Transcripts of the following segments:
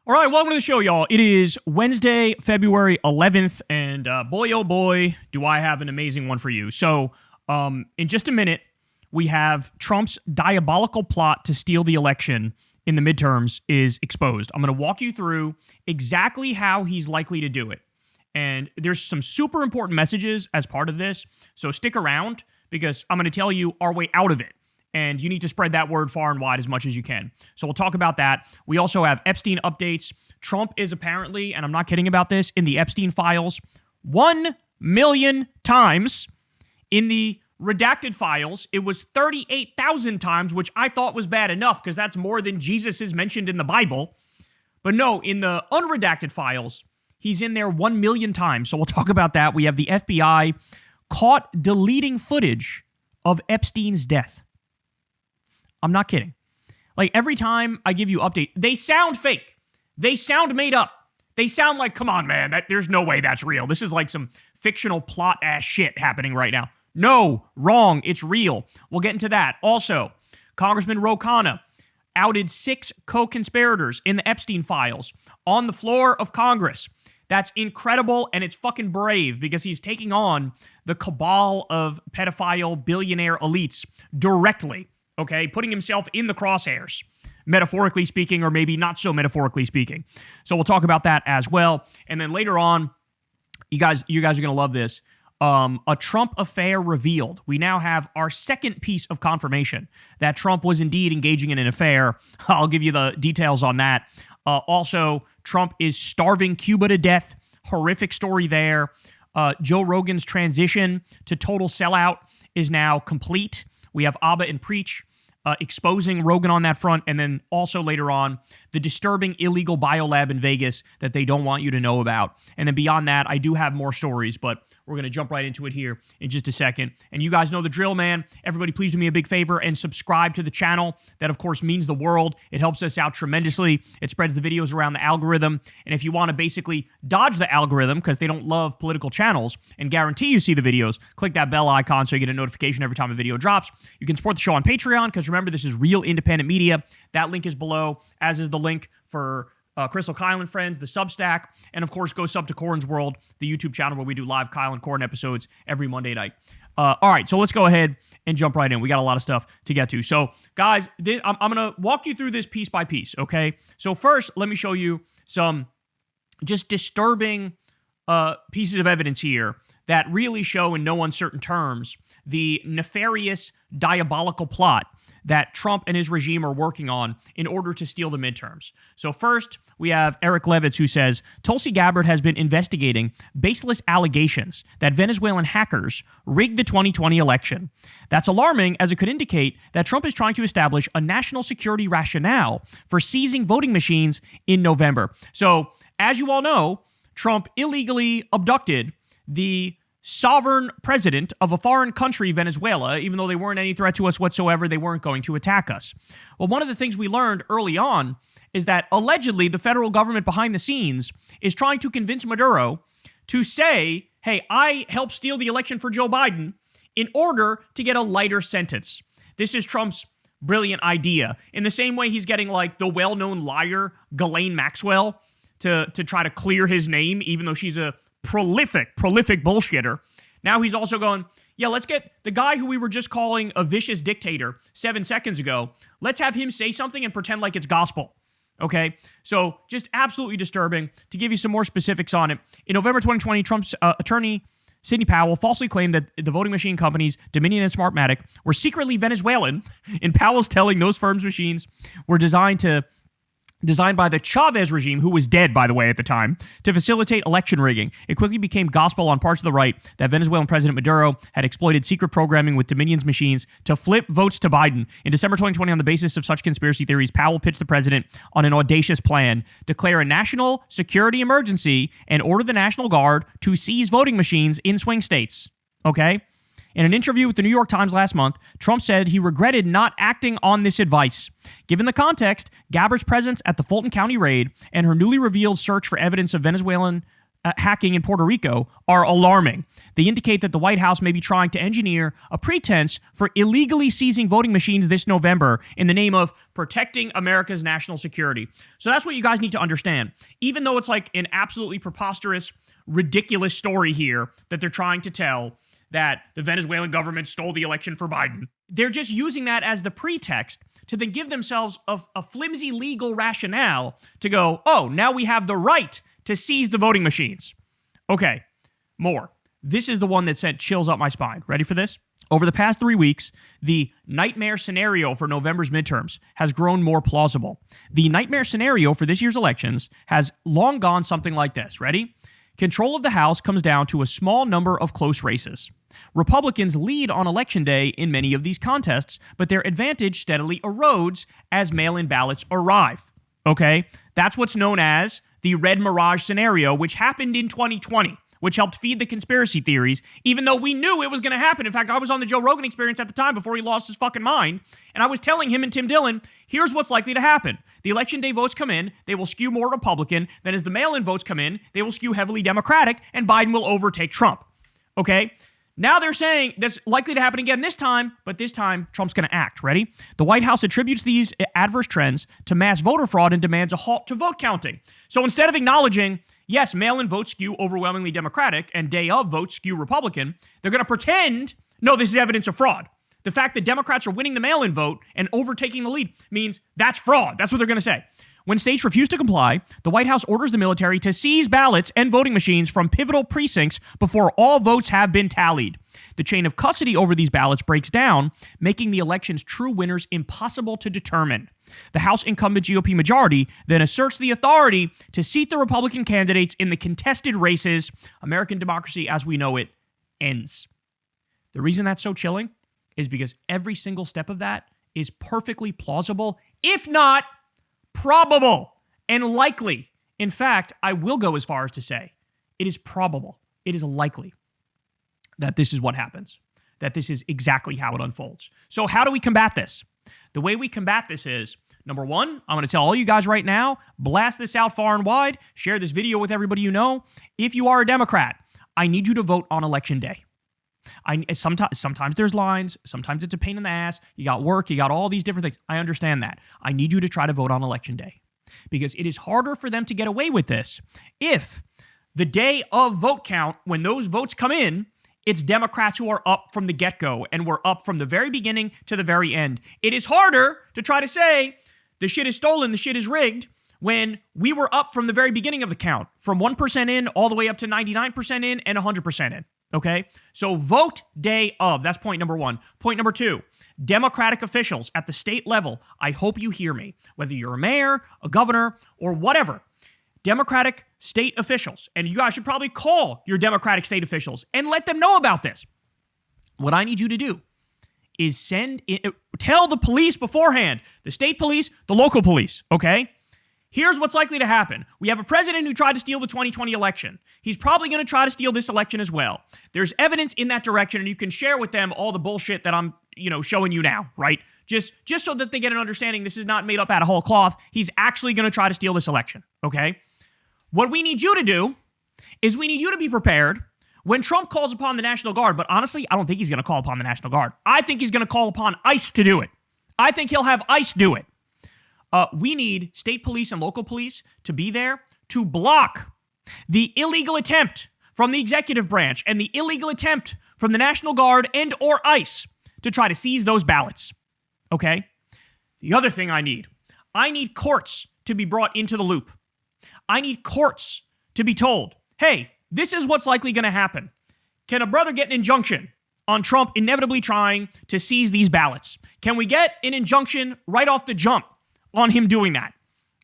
All right, welcome to the show, y'all. It is Wednesday, February 11th, and boy, oh boy, do I have an amazing one for you. So, in just a minute, we have Trump's diabolical plot to steal the election in the midterms is exposed. I'm going to walk you through exactly how he's likely to do it. And there's some super important messages as part of this, so stick around because I'm going to tell you our way out of it. And you need to spread that word far and wide as much as you can. So we'll talk about that. We also have Epstein updates. Trump is apparently, and I'm not kidding about this, in the Epstein files 1 million times. In the redacted files, it was 38,000 times, which I thought was bad enough because that's more than Jesus is mentioned in the Bible. But no, in the unredacted files, he's in there 1 million times. So we'll talk about that. We have the FBI caught deleting footage of Epstein's death. I'm not kidding. Like, every time I give you update, they sound fake. They sound made up. They sound like, come on, man, there's no way that's real. This is like some fictional plot-ass shit happening right now. No, wrong. It's real. We'll get into that. Also, Congressman Ro Khanna outed 6 co-conspirators in the Epstein files on the floor of Congress. That's incredible, and it's fucking brave because he's taking on the cabal of pedophile billionaire elites directly. Okay, putting himself in the crosshairs, metaphorically speaking, or maybe not so metaphorically speaking. So we'll talk about that as well. And then later on, you guys are going to love this. A Trump affair revealed. We now have our second piece of confirmation that Trump was indeed engaging in an affair. I'll give you the details on that. Also, Trump is starving Cuba to death. Horrific story there. Joe Rogan's transition to total sellout is now complete. We have Abba and Preach exposing Rogan on that front, and then also later on, the disturbing illegal biolab in Vegas that they don't want you to know about. And then beyond that, I do have more stories, but we're going to jump right into it here in just a second. And you guys know the drill, man. Everybody, please do me a big favor and subscribe to the channel. That, of course, means the world. It helps us out tremendously. It spreads the videos around the algorithm. And if you want to basically dodge the algorithm because they don't love political channels and guarantee you see the videos, click that bell icon so you get a notification every time a video drops. You can support the show on Patreon because remember, this is real independent media. That link is below, as is the link for Crystal, Kyle, and Friends, the Substack, and of course, go sub to Corin's World, the YouTube channel where we do live Kyle and Corin episodes every Monday night. All right, so let's go ahead and jump right in. We got a lot of stuff to get to. So, guys, I'm going to walk you through this piece by piece, okay? So first, let me show you some just disturbing pieces of evidence here that really show in no uncertain terms the nefarious, diabolical plot that Trump and his regime are working on in order to steal the midterms. So first, we have Eric Levitz, who says, Tulsi Gabbard has been investigating baseless allegations that Venezuelan hackers rigged the 2020 election. That's alarming, as it could indicate that Trump is trying to establish a national security rationale for seizing voting machines in November. So, as you all know, Trump illegally abducted the sovereign president of a foreign country, Venezuela. Even though they weren't any threat to us whatsoever, they weren't going to attack us. Well, one of the things we learned early on is that allegedly the federal government behind the scenes is trying to convince Maduro to say, hey, I helped steal the election for Joe Biden in order to get a lighter sentence. This is Trump's brilliant idea. In the same way he's getting like the well-known liar, Ghislaine Maxwell, to try to clear his name, even though she's a prolific bullshitter. Now he's also going, yeah, let's get the guy who we were just calling a vicious dictator 7 seconds ago. Let's have him say something and pretend like it's gospel. Okay? So just absolutely disturbing. To give you some more specifics on it, in November 2020, Trump's attorney, Sidney Powell, falsely claimed that the voting machine companies Dominion and Smartmatic were secretly Venezuelan, and Powell's telling those firms' machines were designed by the Chavez regime, who was dead, by the way, at the time, to facilitate election rigging. It quickly became gospel on parts of the right that Venezuelan President Maduro had exploited secret programming with Dominion's machines to flip votes to Biden. In December 2020, on the basis of such conspiracy theories, Powell pitched the president on an audacious plan: declare a national security emergency and order the National Guard to seize voting machines in swing states. Okay? In an interview with the New York Times last month, Trump said he regretted not acting on this advice. Given the context, Gabbard's presence at the Fulton County raid and her newly revealed search for evidence of Venezuelan hacking in Puerto Rico are alarming. They indicate that the White House may be trying to engineer a pretense for illegally seizing voting machines this November in the name of protecting America's national security. So that's what you guys need to understand. Even though it's like an absolutely preposterous, ridiculous story here that they're trying to tell, that the Venezuelan government stole the election for Biden, they're just using that as the pretext to then give themselves a flimsy legal rationale to go, oh, now we have the right to seize the voting machines. Okay, more. This is the one that sent chills up my spine. Ready for this? Over the past 3 weeks, the nightmare scenario for November's midterms has grown more plausible. The nightmare scenario for this year's elections has long gone something like this. Ready? Control of the House comes down to a small number of close races. Republicans lead on Election Day in many of these contests, but their advantage steadily erodes as mail-in ballots arrive. Okay? That's what's known as the Red Mirage scenario, which happened in 2020, which helped feed the conspiracy theories, even though we knew it was going to happen. In fact, I was on the Joe Rogan Experience at the time before he lost his fucking mind, and I was telling him and Tim Dillon, here's what's likely to happen. The Election Day votes come in, they will skew more Republican. Then as the mail-in votes come in, they will skew heavily Democratic, and Biden will overtake Trump. Okay? Now they're saying that's likely to happen again this time, but this time Trump's going to act. Ready? The White House attributes these adverse trends to mass voter fraud and demands a halt to vote counting. So instead of acknowledging, yes, mail-in votes skew overwhelmingly Democratic and day of votes skew Republican, they're going to pretend, no, this is evidence of fraud. The fact that Democrats are winning the mail-in vote and overtaking the lead means that's fraud. That's what they're going to say. When states refuse to comply, the White House orders the military to seize ballots and voting machines from pivotal precincts before all votes have been tallied. The chain of custody over these ballots breaks down, making the election's true winners impossible to determine. The House incumbent GOP majority then asserts the authority to seat the Republican candidates in the contested races. American democracy as we know it ends. The reason that's so chilling is because every single step of that is perfectly plausible, if not probable and likely. In fact, I will go as far as to say it is probable, it is likely that this is what happens, that this is exactly how it unfolds. So how do we combat this? The way we combat this is, number one, I'm going to tell all you guys right now, blast this out far and wide, share this video with everybody you know. If you are a Democrat, I need you to vote on Election Day. Sometimes there's lines, sometimes it's a pain in the ass, you got work, you got all these different things. I understand that. I need you to try to vote on Election Day because it is harder for them to get away with this if the day of vote count, when those votes come in, it's Democrats who are up from the get-go and we're up from the very beginning to the very end. It is harder to try to say the shit is stolen, the shit is rigged, when we were up from the very beginning of the count, from 1% in all the way up to 99% in and 100% in. Okay, so vote day of. That's point number one. Point number two, Democratic officials at the state level, I hope you hear me, whether you're a mayor, a governor, or whatever, Democratic state officials, and you guys should probably call your Democratic state officials and let them know about this. What I need you to do is tell the police beforehand, the state police, the local police, okay? Here's what's likely to happen. We have a president who tried to steal the 2020 election. He's probably going to try to steal this election as well. There's evidence in that direction, and you can share with them all the bullshit that I'm, showing you now, right? Just so that they get an understanding this is not made up out of whole cloth. He's actually going to try to steal this election, okay? What we need you to do is we need you to be prepared when Trump calls upon the National Guard. But honestly, I don't think he's going to call upon the National Guard. I think he's going to call upon ICE to do it. I think he'll have ICE do it. We need state police and local police to be there to block the illegal attempt from the executive branch and the illegal attempt from the National Guard and or ICE to try to seize those ballots. Okay? The other thing I need courts to be brought into the loop. I need courts to be told, hey, this is what's likely going to happen. Can a brother get an injunction on Trump inevitably trying to seize these ballots? Can we get an injunction right off the jump on him doing that?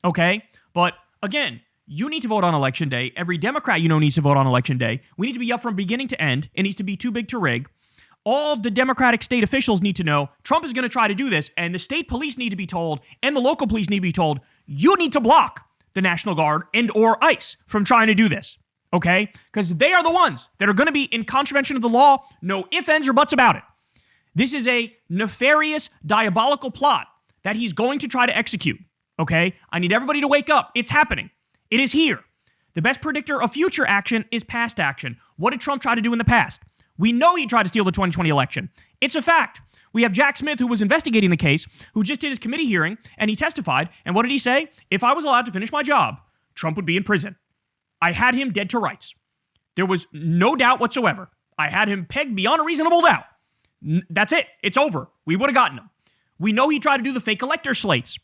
Okay? But again, you need to vote on Election Day. Every Democrat needs to vote on Election Day. We need to be up from beginning to end. It needs to be too big to rig. All the Democratic state officials need to know Trump is going to try to do this, and the state police need to be told, and the local police need to be told, you need to block the National Guard and or ICE from trying to do this. Okay? Because they are the ones that are going to be in contravention of the law. No ifs, ands, or buts about it. This is a nefarious, diabolical plot that he's going to try to execute, okay? I need everybody to wake up. It's happening. It is here. The best predictor of future action is past action. What did Trump try to do in the past? We know he tried to steal the 2020 election. It's a fact. We have Jack Smith, who was investigating the case, who just did his committee hearing, and he testified. And what did he say? If I was allowed to finish my job, Trump would be in prison. I had him dead to rights. There was no doubt whatsoever. I had him pegged beyond a reasonable doubt. That's it. It's over. We would have gotten him. We know he tried to do the fake elector slates.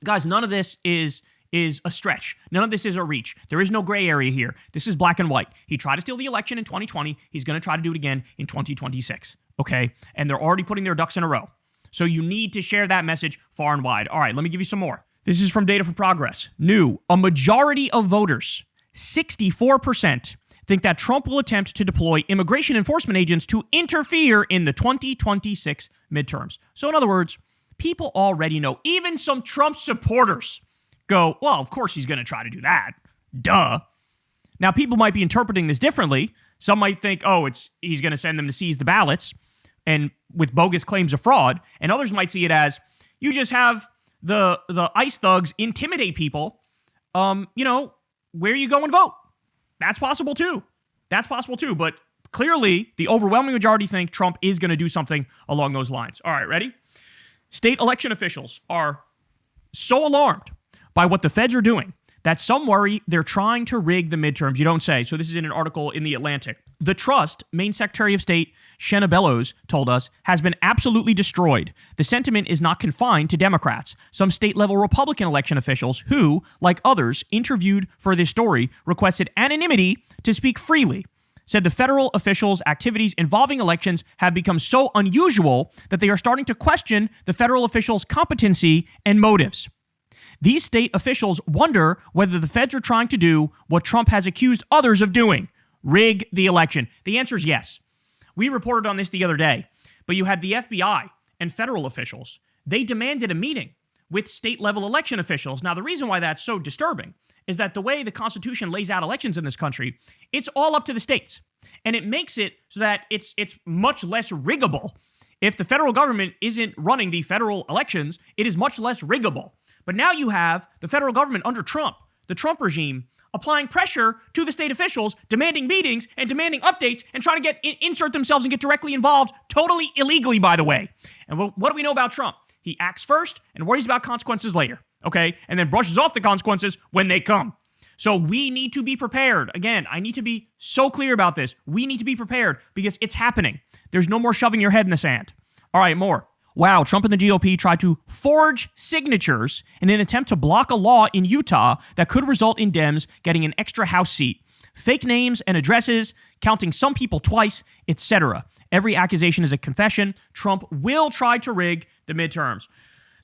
Guys, none of this is a stretch. None of this is a reach. There is no gray area here. This is black and white. He tried to steal the election in 2020. He's going to try to do it again in 2026. Okay? And they're already putting their ducks in a row. So you need to share that message far and wide. All right, let me give you some more. This is from Data for Progress. New, a majority of voters, 64%, think that Trump will attempt to deploy immigration enforcement agents to interfere in the 2026 midterms. So in other words, people already know, even some Trump supporters go, well, of course he's going to try to do that. Duh. Now, people might be interpreting this differently. Some might think, oh, he's going to send them to seize the ballots and with bogus claims of fraud. And others might see it as, you just have the ICE thugs intimidate people, where you go and vote. That's possible too. But clearly, the overwhelming majority think Trump is going to do something along those lines. All right, ready? State election officials are so alarmed by what the feds are doing that some worry they're trying to rig the midterms. You don't say. So this is in an article in The Atlantic. The trust, Maine Secretary of State Shenna Bellows told us, has been absolutely destroyed. The sentiment is not confined to Democrats. Some state-level Republican election officials who, like others, interviewed for this story, requested anonymity to speak freely, said the federal officials' activities involving elections have become so unusual that they are starting to question the federal officials' competency and motives. These state officials wonder whether the feds are trying to do what Trump has accused others of doing, rig the election. The answer is yes. We reported on this the other day, but you had the FBI and federal officials. They demanded a meeting with state-level election officials. Now, the reason why that's so disturbing is that the way the Constitution lays out elections in this country, it's all up to the states. And it makes it so that it's much less riggable. If the federal government isn't running the federal elections, it is much less riggable. But now you have the federal government under Trump, the Trump regime, applying pressure to the state officials, demanding meetings and demanding updates and trying to insert themselves and get directly involved, totally illegally, by the way. And what do we know about Trump? He acts first and worries about consequences later, okay? And then brushes off the consequences when they come. So we need to be prepared. Again, I need to be so clear about this. We need to be prepared because it's happening. There's no more shoving your head in the sand. All right, more. Wow, Trump and the GOP tried to forge signatures in an attempt to block a law in Utah that could result in Dems getting an extra House seat. Fake names and addresses, counting some people twice, etc. Every accusation is a confession. Trump will try to rig the midterms.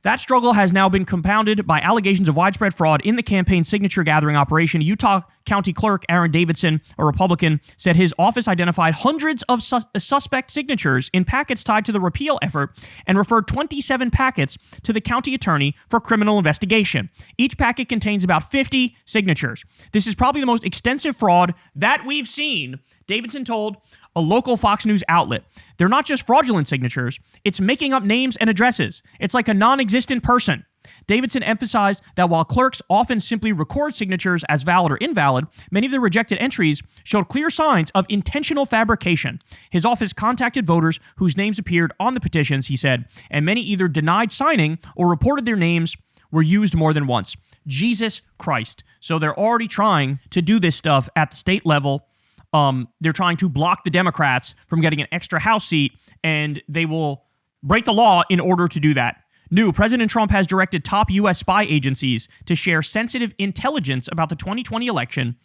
That struggle has now been compounded by allegations of widespread fraud in the campaign signature gathering operation. Utah County Clerk Aaron Davidson, a Republican, said his office identified hundreds of suspect signatures in packets tied to the repeal effort and referred 27 packets to the county attorney for criminal investigation. Each packet contains about 50 signatures. This is probably the most extensive fraud that we've seen, Davidson told a local Fox News outlet. They're not just fraudulent signatures, it's making up names and addresses. It's like a non-existent person. Davidson emphasized that while clerks often simply record signatures as valid or invalid, many of the rejected entries showed clear signs of intentional fabrication. His office contacted voters whose names appeared on the petitions, he said, and many either denied signing or reported their names were used more than once. Jesus Christ. So they're already trying to do this stuff at the state level. They're trying to block the Democrats from getting an extra House seat, and they will break the law in order to do that. New, President Trump has directed top U.S. spy agencies to share sensitive intelligence about the 2020 election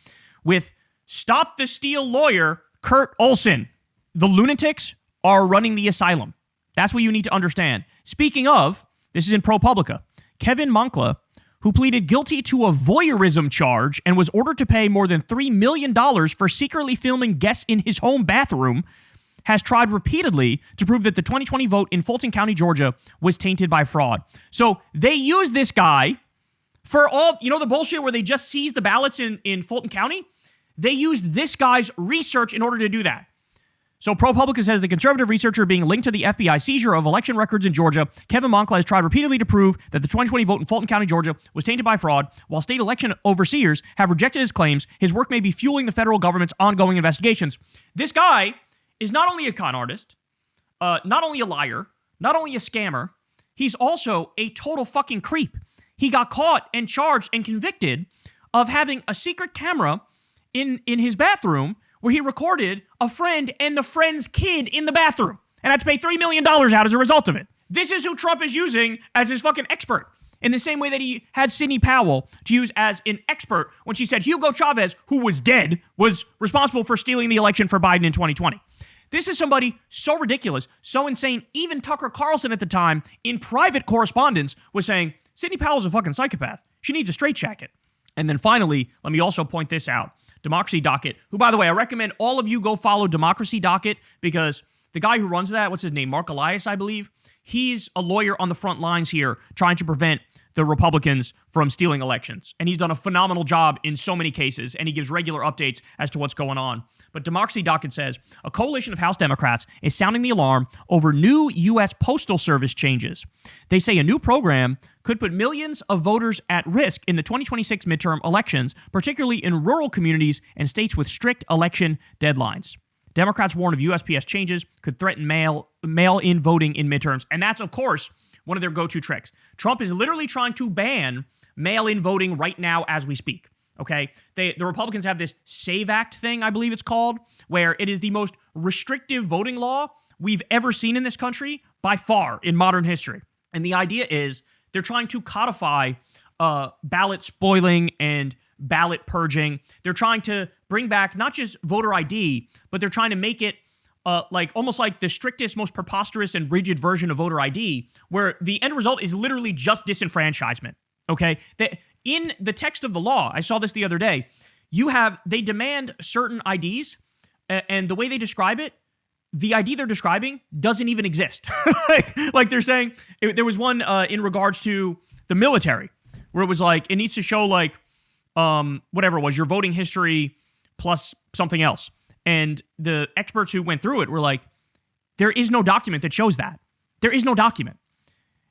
with Stop the Steal lawyer Kurt Olson. The lunatics are running the asylum. That's what you need to understand. Speaking of, this is in ProPublica, Kevin Moncla, who pleaded guilty to a voyeurism charge and was ordered to pay more than $3 million for secretly filming guests in his home bathroom, has tried repeatedly to prove that the 2020 vote in Fulton County, Georgia, was tainted by fraud. So they used this guy for all, the bullshit where they just seized the ballots in Fulton County? They used this guy's research in order to do that. So ProPublica says the conservative researcher being linked to the FBI seizure of election records in Georgia, Kevin Moncla, has tried repeatedly to prove that the 2020 vote in Fulton County, Georgia was tainted by fraud. While state election overseers have rejected his claims, his work may be fueling the federal government's ongoing investigations. This guy is not only a con artist, not only a liar, not only a scammer, he's also a total fucking creep. He got caught and charged and convicted of having a secret camera in his bathroom where he recorded a friend and the friend's kid in the bathroom and had to pay $3 million out as a result of it. This is who Trump is using as his fucking expert. In the same way that he had Sidney Powell to use as an expert when she said Hugo Chavez, who was dead, was responsible for stealing the election for Biden in 2020. This is somebody so ridiculous, so insane. Even Tucker Carlson at the time, in private correspondence, was saying, Sidney Powell's a fucking psychopath. She needs a straitjacket. And then finally, let me also point this out. Democracy Docket, who, by the way, I recommend all of you go follow Democracy Docket because the guy who runs that, what's his name? Mark Elias, I believe. He's a lawyer on the front lines here trying to prevent the Republicans from stealing elections. And he's done a phenomenal job in so many cases, and he gives regular updates as to what's going on. But Democracy Docket says, a coalition of House Democrats is sounding the alarm over new U.S. Postal Service changes. They say a new program could put millions of voters at risk in the 2026 midterm elections, particularly in rural communities and states with strict election deadlines. Democrats warn of USPS changes could threaten mail-in voting in midterms. And that's, of course, one of their go-to tricks. Trump is literally trying to ban mail-in voting right now as we speak. Okay, the Republicans have this SAVE Act thing, I believe it's called, where it is the most restrictive voting law we've ever seen in this country by far in modern history. And the idea is they're trying to codify ballot spoiling and ballot purging. They're trying to bring back not just voter ID, but they're trying to make it like almost like the strictest, most preposterous and rigid version of voter ID, where the end result is literally just disenfranchisement. Okay, in the text of the law, I saw this the other day, they demand certain IDs, and the way they describe it, the ID they're describing doesn't even exist. like they're saying, there was one in regards to the military, where it was like, it needs to show like, whatever it was, your voting history plus something else. And the experts who went through it were like, there is no document that shows that. There is no document.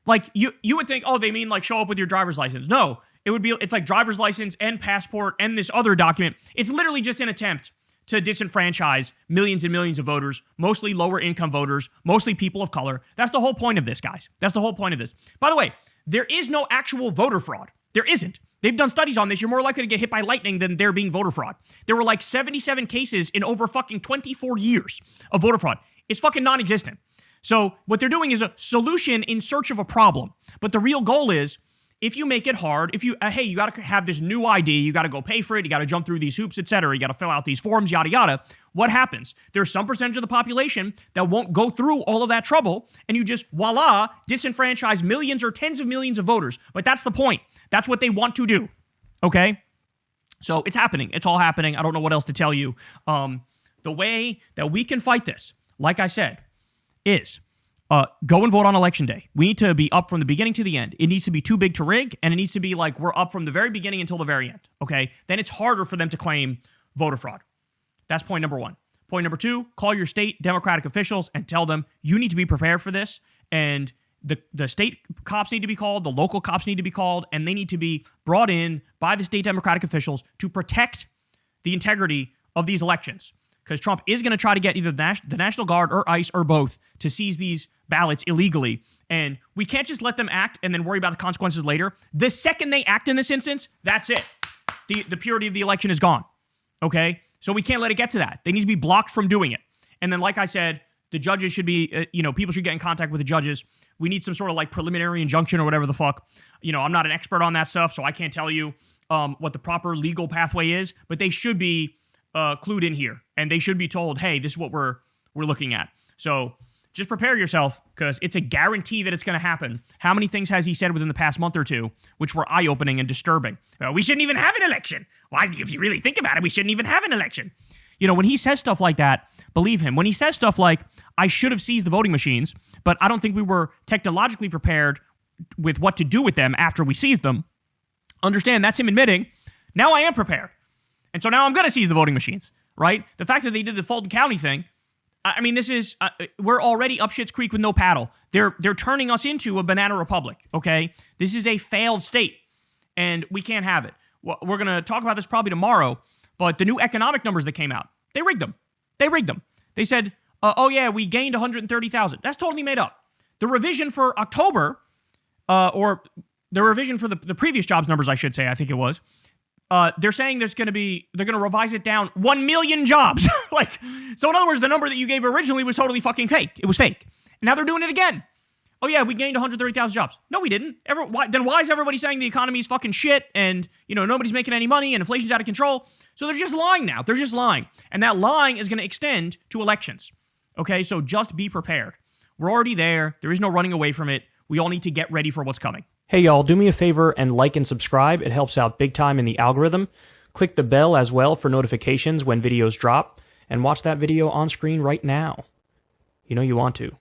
Like, you would think, oh, they mean like show up with your driver's license. No, it's like driver's license and passport and this other document. It's literally just an attempt to disenfranchise millions and millions of voters, mostly lower income voters, mostly people of color. That's the whole point of this, guys. That's the whole point of this. By the way, there is no actual voter fraud. There isn't. They've done studies on this. You're more likely to get hit by lightning than there being voter fraud. There were like 77 cases in over fucking 24 years of voter fraud. It's fucking non-existent. So what they're doing is a solution in search of a problem. But the real goal is, if you make it hard, if you, hey, you got to have this new ID, you got to go pay for it, you got to jump through these hoops, etc., you got to fill out these forms, yada, yada, what happens? There's some percentage of the population that won't go through all of that trouble, and you just, voila, disenfranchise millions or tens of millions of voters. But that's the point. That's what they want to do, okay? So it's happening. It's all happening. I don't know what else to tell you. The way that we can fight this, like I said, is go and vote on election day. We need to be up from the beginning to the end. It needs to be too big to rig, and it needs to be like we're up from the very beginning until the very end, okay? Then it's harder for them to claim voter fraud. That's point number one. Point number two, call your state Democratic officials and tell them you need to be prepared for this, and the state cops need to be called, the local cops need to be called, and they need to be brought in by the state Democratic officials to protect the integrity of these elections. Because Trump is going to try to get either the National Guard or ICE or both to seize these ballots illegally. And we can't just let them act and then worry about the consequences later. The second they act in this instance, that's it. The purity of the election is gone. Okay? So we can't let it get to that. They need to be blocked from doing it. And then, like I said, the judges should be, people should get in contact with the judges. We need some sort of like preliminary injunction or whatever the fuck. I'm not an expert on that stuff, so I can't tell you what the proper legal pathway is, but they should be clued in here, and they should be told, hey, this is what we're looking at. So just prepare yourself, because it's a guarantee that it's going to happen. How many things has he said within the past month or two which were eye-opening and disturbing? We shouldn't even have an election. Why, if you really think about it, we shouldn't even have an election. When he says stuff like that, believe him. When he says stuff like, I should have seized the voting machines, but I don't think we were technologically prepared with what to do with them after we seized them, understand that's him admitting, now I am prepared. And so now I'm going to seize the voting machines, right? The fact that they did the Fulton County thing, I mean, this is, we're already up shit's creek with no paddle. They're turning us into a banana republic, okay? This is a failed state, and we can't have it. We're going to talk about this probably tomorrow, but the new economic numbers that came out, they rigged them. They said, oh yeah, we gained 130,000. That's totally made up. The revision for October, or the revision for the previous jobs numbers, I should say, I think it was, they're saying they're going to revise it down 1 million jobs. So in other words, the number that you gave originally was totally fucking fake. It was fake. And now they're doing it again. Oh yeah, we gained 130,000 jobs. No, we didn't. Then why is everybody saying the economy is fucking shit and, nobody's making any money and inflation's out of control? So they're just lying now. They're just lying. And that lying is going to extend to elections. Okay, so just be prepared. We're already there. There is no running away from it. We all need to get ready for what's coming. Hey y'all, do me a favor and like and subscribe. It helps out big time in the algorithm. Click the bell as well for notifications when videos drop, and watch that video on screen right now. You know you want to.